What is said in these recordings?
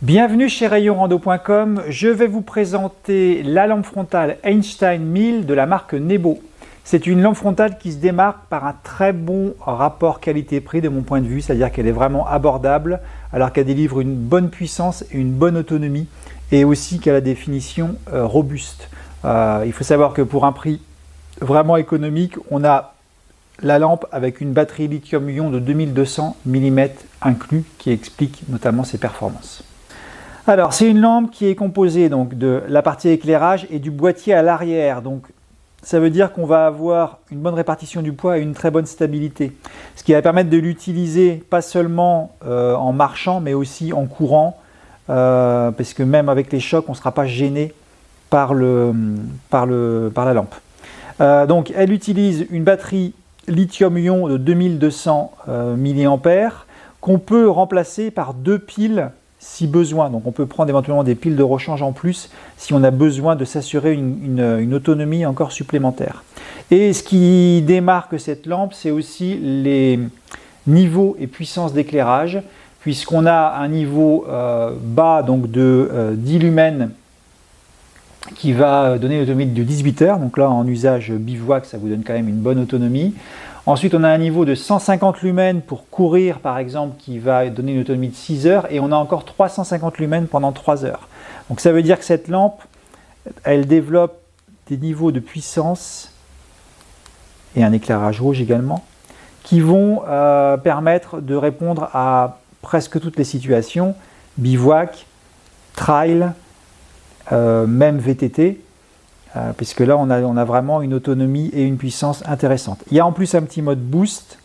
Bienvenue chez rayonrando.com, je vais vous présenter la lampe frontale Einstein 1000 de la marque Nebo. C'est une lampe frontale qui se démarque par un très bon rapport qualité-prix de mon point de vue, c'est-à-dire qu'elle est vraiment abordable alors qu'elle délivre une bonne puissance et une bonne autonomie et aussi qu'elle a des finitions robustes. Il faut savoir que pour un prix vraiment économique, on a la lampe avec une batterie lithium-ion de 2200 mm inclus qui explique notamment ses performances. Alors, c'est une lampe qui est composée donc, de la partie éclairage et du boîtier à l'arrière. Donc, ça veut dire qu'on va avoir une bonne répartition du poids et une très bonne stabilité. Ce qui va permettre de l'utiliser pas seulement en marchant, mais aussi en courant, parce que même avec les chocs, on ne sera pas gêné par la lampe. Donc, elle utilise une batterie lithium-ion de 2200 mAh qu'on peut remplacer par 2 piles si besoin. Donc on peut prendre éventuellement des piles de rechange en plus si on a besoin de s'assurer une autonomie encore supplémentaire. Et ce qui démarque cette lampe, c'est aussi les niveaux et puissances d'éclairage, puisqu'on a un niveau bas donc de 10 lumens qui va donner une autonomie de 18 heures. Donc là, en usage bivouac, ça vous donne quand même une bonne autonomie. Ensuite, on a un niveau de 150 lumens pour courir, par exemple, qui va donner une autonomie de 6 heures. Et on a encore 350 lumens pendant 3 heures. Donc ça veut dire que cette lampe, elle développe des niveaux de puissance et un éclairage rouge également, qui vont permettre de répondre à presque toutes les situations, bivouac, trail, même VTT, puisque là on a vraiment une autonomie et une puissance intéressante. Il y a en plus un petit mode boost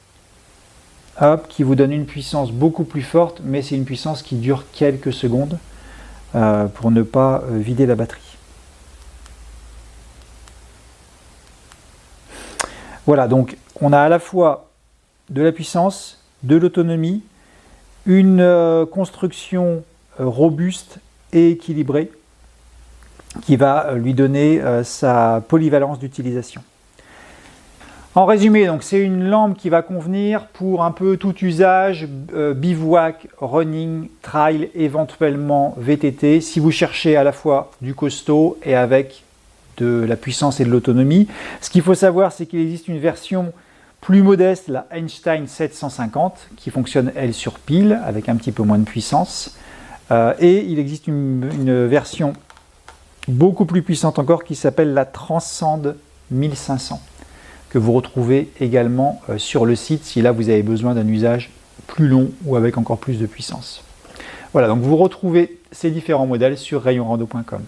qui vous donne une puissance beaucoup plus forte, mais c'est une puissance qui dure quelques secondes pour ne pas vider la batterie. Voilà, donc on a à la fois de la puissance, de l'autonomie, une construction robuste et équilibrée qui va lui donner sa polyvalence d'utilisation. En résumé, donc c'est une lampe qui va convenir pour un peu tout usage, bivouac, running, trail, éventuellement VTT, si vous cherchez à la fois du costaud et avec de la puissance et de l'autonomie. Ce qu'il faut savoir, c'est qu'il existe une version plus modeste, la Einstein 750, qui fonctionne elle sur pile, avec un petit peu moins de puissance. Et il existe une version beaucoup plus puissante encore qui s'appelle la Transcend 1500 que vous retrouvez également sur le site si là vous avez besoin d'un usage plus long ou avec encore plus de puissance. Voilà, donc vous retrouvez ces différents modèles sur rayonrando.com.